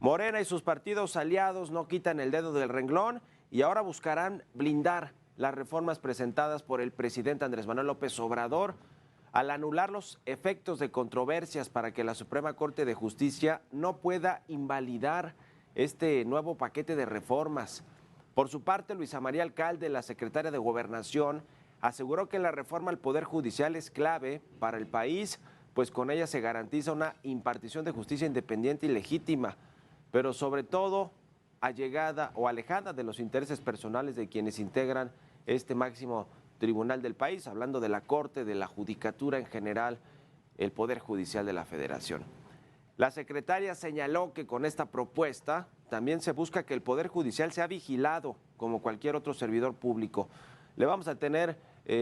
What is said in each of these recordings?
Morena y sus partidos aliados no quitan el dedo del renglón y ahora buscarán blindar las reformas presentadas por el presidente Andrés Manuel López Obrador al anular los efectos de controversias para que la Suprema Corte de Justicia no pueda invalidar este nuevo paquete de reformas. Por su parte, Luisa María Alcalde, la secretaria de Gobernación, aseguró que la reforma al Poder Judicial es clave para el país, pues con ella se garantiza una impartición de justicia independiente y legítima, pero sobre todo allegada o alejada de los intereses personales de quienes integran este máximo tribunal del país, hablando de la Corte, de la Judicatura en general, el Poder Judicial de la Federación. La secretaria señaló que con esta propuesta también se busca que el Poder Judicial sea vigilado como cualquier otro servidor público. Le vamos a tener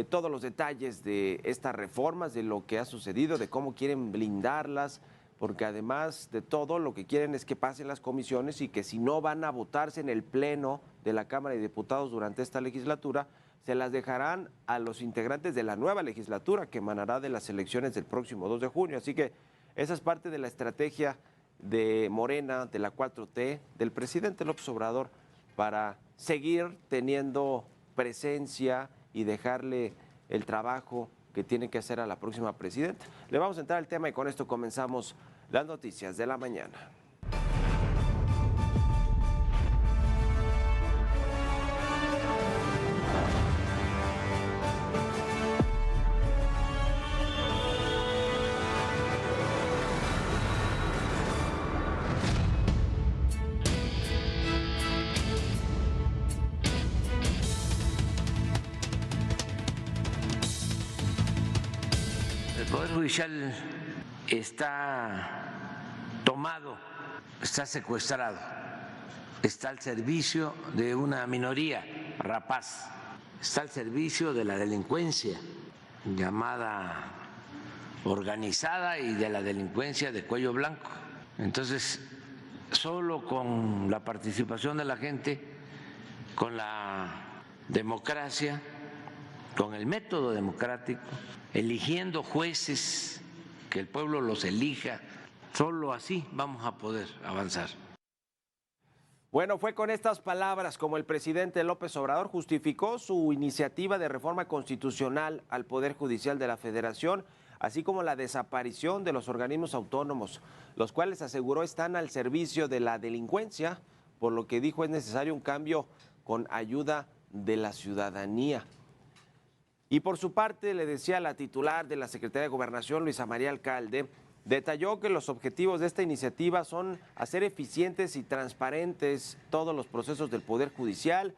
todos los detalles de estas reformas, de lo que ha sucedido, de cómo quieren blindarlas, porque además de todo lo que quieren es que pasen las comisiones y que si no van a votarse en el Pleno de la Cámara de Diputados durante esta legislatura, se las dejarán a los integrantes de la nueva legislatura que emanará de las elecciones del próximo 2 de junio. Así que esa es parte de la estrategia de Morena, de la 4T, del presidente López Obrador, para seguir teniendo presencia y dejarle el trabajo que tiene que hacer a la próxima presidenta. Le vamos a entrar al tema y con esto comenzamos las noticias de la mañana. El Poder Judicial está tomado, está secuestrado, está al servicio de una minoría rapaz, está al servicio de la delincuencia llamada organizada y de la delincuencia de cuello blanco. Entonces, solo con la participación de la gente, con la democracia, con el método democrático, eligiendo jueces, que el pueblo los elija, solo así vamos a poder avanzar. Bueno, fue con estas palabras como el presidente López Obrador justificó su iniciativa de reforma constitucional al Poder Judicial de la Federación, así como la desaparición de los organismos autónomos, los cuales aseguró están al servicio de la delincuencia, por lo que dijo es necesario un cambio con ayuda de la ciudadanía. Y por su parte, le decía la titular de la Secretaría de Gobernación, Luisa María Alcalde, detalló que los objetivos de esta iniciativa son hacer eficientes y transparentes todos los procesos del Poder Judicial,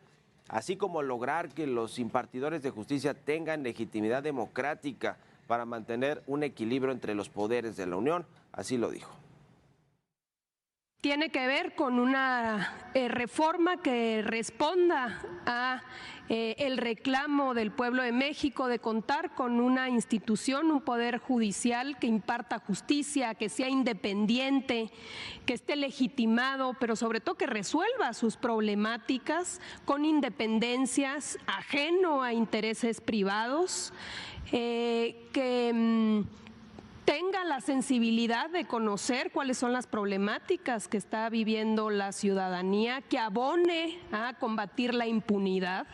así como lograr que los impartidores de justicia tengan legitimidad democrática para mantener un equilibrio entre los poderes de la Unión, así lo dijo. Tiene que ver con una reforma que responda a el reclamo del pueblo de México de contar con una institución, un poder judicial que imparta justicia, que sea independiente, que esté legitimado, pero sobre todo que resuelva sus problemáticas con independencias, ajeno a intereses privados, que tenga la sensibilidad de conocer cuáles son las problemáticas que está viviendo la ciudadanía, que abone a combatir la impunidad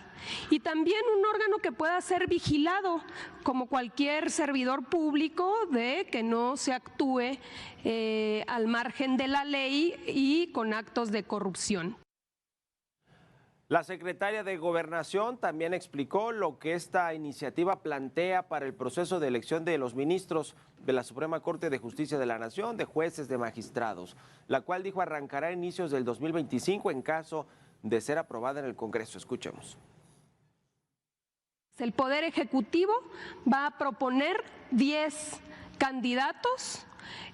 y también un órgano que pueda ser vigilado como cualquier servidor público de que no se actúe al margen de la ley y con actos de corrupción. La secretaria de Gobernación también explicó lo que esta iniciativa plantea para el proceso de elección de los ministros de la Suprema Corte de Justicia de la Nación, de jueces, de magistrados, la cual dijo arrancará a inicios del 2025 en caso de ser aprobada en el Congreso. Escuchemos. El Poder Ejecutivo va a proponer 10 candidatos.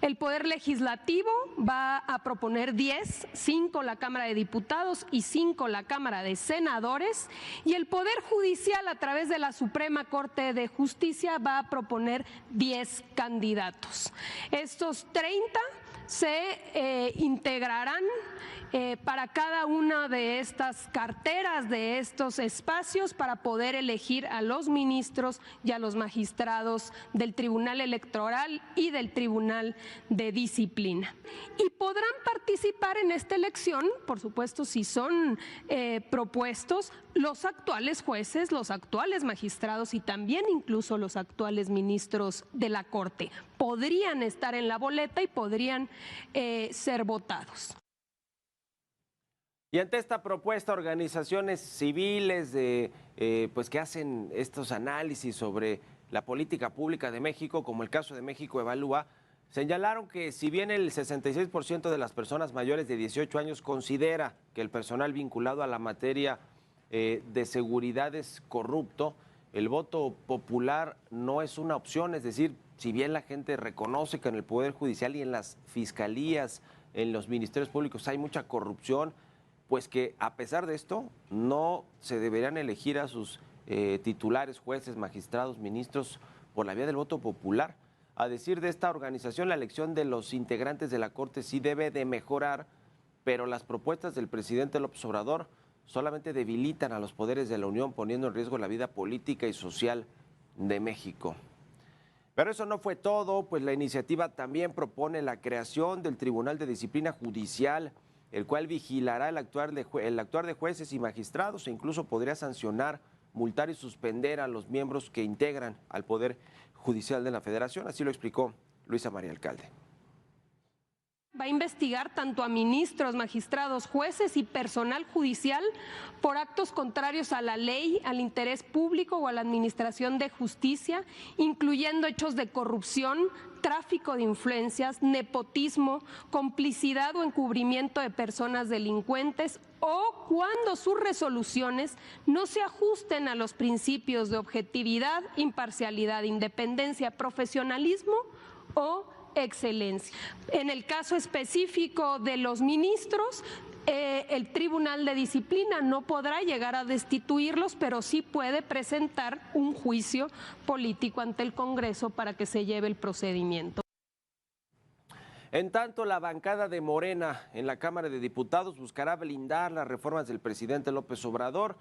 El Poder Legislativo va a proponer 10, 5 la Cámara de Diputados y 5 la Cámara de Senadores, y el Poder Judicial a través de la Suprema Corte de Justicia va a proponer 10 candidatos. Estos 30 se integrarán para cada una de estas carteras, de estos espacios, para poder elegir a los ministros y a los magistrados del Tribunal Electoral y del Tribunal de Disciplina. Y podrán participar en esta elección, por supuesto, si son propuestos, los actuales jueces, los actuales magistrados y también incluso los actuales ministros de la Corte. Podrían estar en la boleta y podrían ser votados. Y ante esta propuesta, organizaciones civiles pues que hacen estos análisis sobre la política pública de México, como el caso de México Evalúa, señalaron que si bien el 66% de las personas mayores de 18 años considera que el personal vinculado a la materia de seguridad es corrupto, el voto popular no es una opción. Es decir, si bien la gente reconoce que en el Poder Judicial y en las fiscalías, en los ministerios públicos hay mucha corrupción, pues que a pesar de esto no se deberían elegir a sus titulares, jueces, magistrados, ministros por la vía del voto popular. A decir de esta organización, la elección de los integrantes de la Corte sí debe de mejorar, pero las propuestas del presidente López Obrador solamente debilitan a los poderes de la Unión, poniendo en riesgo la vida política y social de México. Pero eso no fue todo, pues la iniciativa también propone la creación del Tribunal de Disciplina Judicial, el cual vigilará el actuar de jueces y magistrados e incluso podría sancionar, multar y suspender a los miembros que integran al Poder Judicial de la Federación. Así lo explicó Luisa María Alcalde. Va a investigar tanto a ministros, magistrados, jueces y personal judicial por actos contrarios a la ley, al interés público o a la administración de justicia, incluyendo hechos de corrupción, tráfico de influencias, nepotismo, complicidad o encubrimiento de personas delincuentes, o cuando sus resoluciones no se ajusten a los principios de objetividad, imparcialidad, independencia, profesionalismo o excelencia. En el caso específico de los ministros, el Tribunal de Disciplina no podrá llegar a destituirlos, pero sí puede presentar un juicio político ante el Congreso para que se lleve el procedimiento. En tanto, la bancada de Morena en la Cámara de Diputados buscará blindar las reformas del presidente López Obrador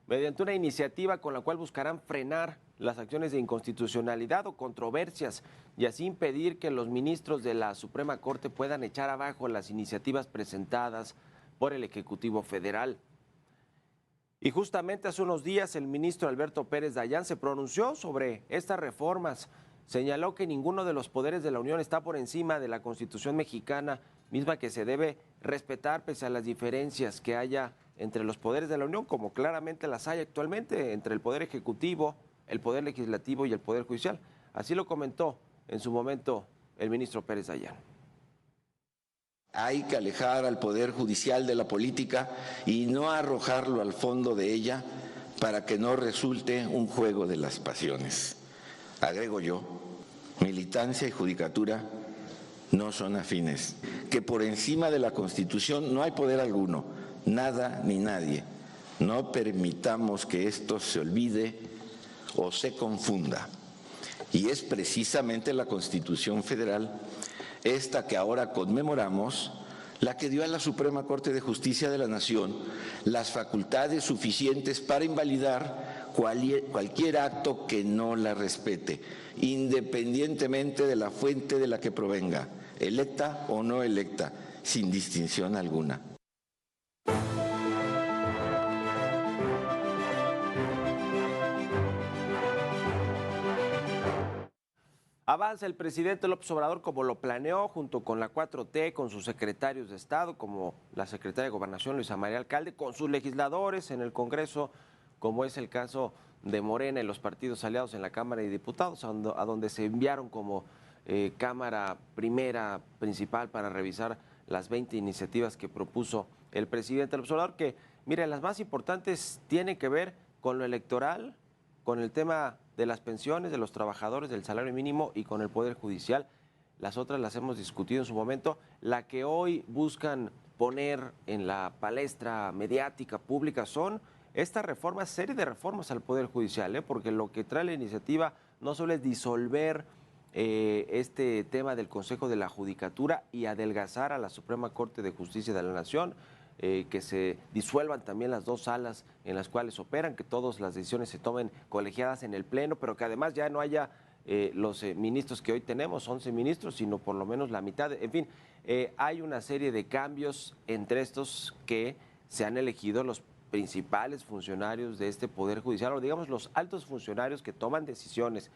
mediante una iniciativa con la cual buscarán frenar las acciones de inconstitucionalidad o controversias y así impedir que los ministros de la Suprema Corte puedan echar abajo las iniciativas presentadas por el Ejecutivo Federal. Y justamente hace unos días el ministro Alberto Pérez Dayán se pronunció sobre estas reformas. Señaló que ninguno de los poderes de la Unión está por encima de la Constitución mexicana, misma que se debe respetar pese a las diferencias que haya entre los poderes de la Unión, como claramente las hay actualmente entre el Poder Ejecutivo, el Poder Legislativo y el Poder Judicial. Así lo comentó en su momento el ministro Pérez Dayán. Hay que alejar al Poder Judicial de la política y no arrojarlo al fondo de ella para que no resulte un juego de las pasiones. Agrego yo, militancia y judicatura no son afines, que por encima de la Constitución no hay poder alguno, nada ni nadie. No permitamos que esto se olvide o se confunda. Y es precisamente la Constitución Federal, esta que ahora conmemoramos, la que dio a la Suprema Corte de Justicia de la Nación las facultades suficientes para invalidar cualquier acto que no la respete, independientemente de la fuente de la que provenga, electa o no electa, sin distinción alguna. Avanza el presidente López Obrador como lo planeó, junto con la 4T, con sus secretarios de Estado, como la secretaria de Gobernación, Luisa María Alcalde, con sus legisladores en el Congreso, como es el caso de Morena y los partidos aliados en la Cámara de Diputados, a donde se enviaron como Cámara Primera principal para revisar las 20 iniciativas que propuso el presidente López Obrador, que, mire, las más importantes tienen que ver con lo electoral, con el tema de las pensiones de los trabajadores, del salario mínimo y con el Poder Judicial. Las otras las hemos discutido en su momento. La que hoy buscan poner en la palestra mediática pública son estas reformas, serie de reformas al Poder Judicial, porque lo que trae la iniciativa no solo es disolver este tema del Consejo de la Judicatura y adelgazar a la Suprema Corte de Justicia de la Nación, que se disuelvan también las dos salas en las cuales operan, que todas las decisiones se tomen colegiadas en el Pleno, pero que además ya no haya los ministros que hoy tenemos, 11 ministros, sino por lo menos la mitad. En fin, hay una serie de cambios entre estos que se han elegido los principales funcionarios de este Poder Judicial, o digamos los altos funcionarios que toman decisiones,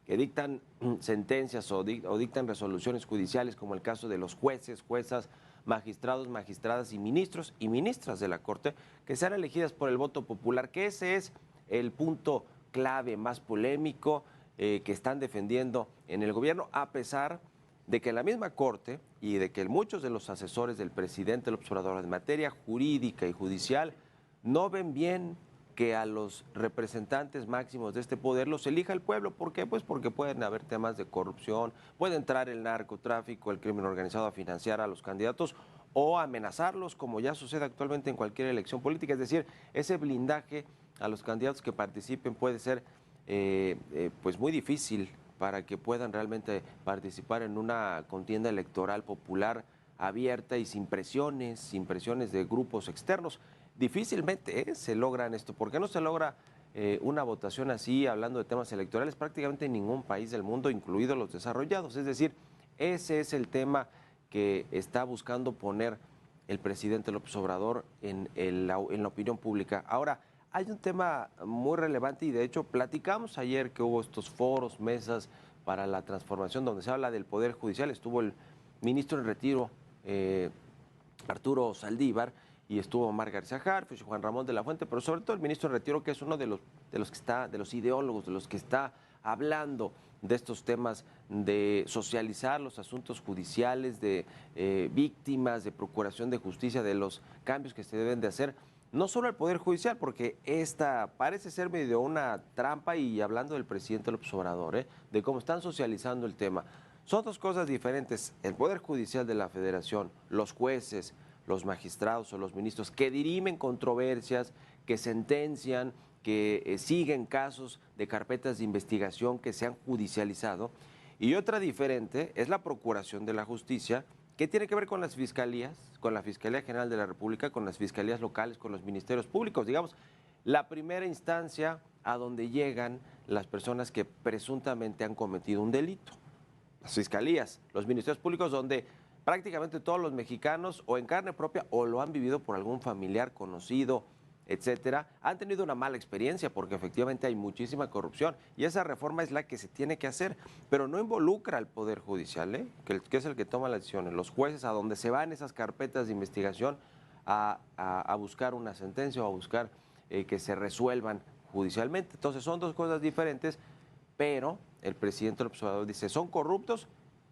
que dictan sentencias o dictan resoluciones judiciales, como el caso de los jueces, juezas, magistrados, magistradas y ministros y ministras de la Corte, que sean elegidas por el voto popular, que ese es el punto clave más polémico que están defendiendo en el gobierno, a pesar de que en la misma Corte y de que muchos de los asesores del presidente López Obrador en materia jurídica y judicial no ven bien que a los representantes máximos de este poder los elija el pueblo. ¿Por qué? Pues porque pueden haber temas de corrupción, puede entrar el narcotráfico, el crimen organizado a financiar a los candidatos o amenazarlos, como ya sucede actualmente en cualquier elección política. Es decir, ese blindaje a los candidatos que participen puede ser pues muy difícil para que puedan realmente participar en una contienda electoral popular abierta y sin presiones de grupos externos. Difícilmente se logran esto. ¿Por qué no se logra una votación así, hablando de temas electorales, prácticamente en ningún país del mundo, incluidos los desarrollados? Es decir, ese es el tema que está buscando poner el presidente López Obrador en la opinión pública. Ahora, hay un tema muy relevante y de hecho platicamos ayer que hubo estos foros, mesas para la transformación donde se habla del Poder Judicial. Estuvo el ministro en retiro, Arturo Saldívar, y estuvo Omar García Harfuch, Juan Ramón de la Fuente, pero sobre todo el ministro en retiro, que es uno de los ideólogos, de los que está hablando de estos temas de socializar los asuntos judiciales, de víctimas, de procuración de justicia, de los cambios que se deben de hacer, no solo el Poder Judicial, porque esta parece ser medio una trampa, y hablando del presidente López Obrador, de cómo están socializando el tema. Son dos cosas diferentes. El Poder Judicial de la Federación, los jueces, los magistrados o los ministros que dirimen controversias, que sentencian, que siguen casos de carpetas de investigación que se han judicializado. Y otra diferente es la Procuración de la Justicia, que tiene que ver con las fiscalías, con la Fiscalía General de la República, con las fiscalías locales, con los ministerios públicos, digamos, la primera instancia a donde llegan las personas que presuntamente han cometido un delito. Las fiscalías, los ministerios públicos, donde prácticamente todos los mexicanos, o en carne propia, o lo han vivido por algún familiar conocido, etcétera, han tenido una mala experiencia, porque efectivamente hay muchísima corrupción, y esa reforma es la que se tiene que hacer, pero no involucra al Poder Judicial, que es el que toma las decisiones, los jueces, a donde se van esas carpetas de investigación a buscar una sentencia o a buscar que se resuelvan judicialmente. Entonces son dos cosas diferentes, pero el presidente López Obrador dice, son corruptos,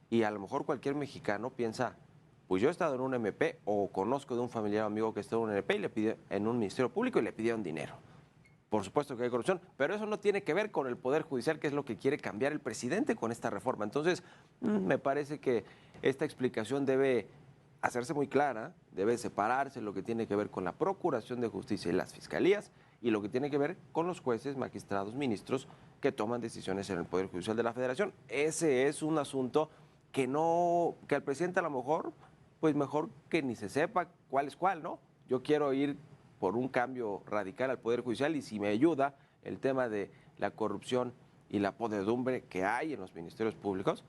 y a lo mejor cualquier mexicano piensa, pues yo he estado en un MP o conozco de un familiar o amigo que está en un MP y le pidió en un ministerio público y le pidieron dinero. Por supuesto que hay corrupción, pero eso no tiene que ver con el Poder Judicial, que es lo que quiere cambiar el presidente con esta reforma. Entonces, me parece que esta explicación debe hacerse muy clara, debe separarse lo que tiene que ver con la Procuración de Justicia y las fiscalías, y lo que tiene que ver con los jueces, magistrados, ministros que toman decisiones en el Poder Judicial de la Federación. Ese es un asunto que al presidente a lo mejor, pues mejor que ni se sepa cuál es cuál, ¿no? Yo quiero ir por un cambio radical al Poder Judicial, y si me ayuda el tema de la corrupción y la podredumbre que hay en los ministerios públicos,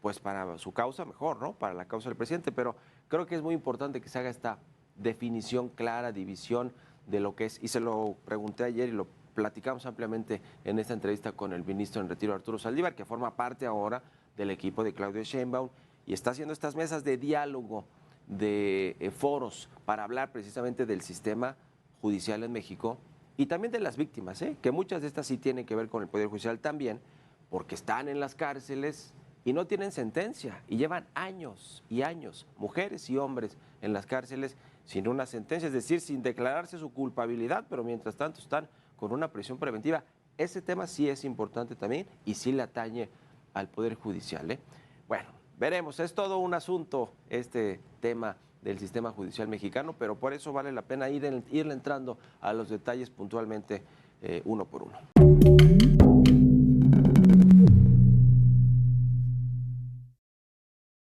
pues para su causa mejor, ¿no? Para la causa del presidente, pero creo que es muy importante que se haga esta definición clara, división de lo que es, y se lo pregunté ayer y lo platicamos ampliamente en esta entrevista con el ministro en retiro Arturo Saldívar, que forma parte ahora del equipo de Claudia Sheinbaum y está haciendo estas mesas de diálogo, de foros para hablar precisamente del sistema judicial en México y también de las víctimas, que muchas de estas sí tienen que ver con el Poder Judicial también, porque están en las cárceles y no tienen sentencia y llevan años y años, mujeres y hombres en las cárceles sin una sentencia, es decir, sin declararse su culpabilidad, pero mientras tanto están con una prisión preventiva. Ese tema sí es importante también y sí le atañe al Poder Judicial. Bueno, veremos, es todo un asunto este tema del sistema judicial mexicano, pero por eso vale la pena irle entrando a los detalles puntualmente uno por uno.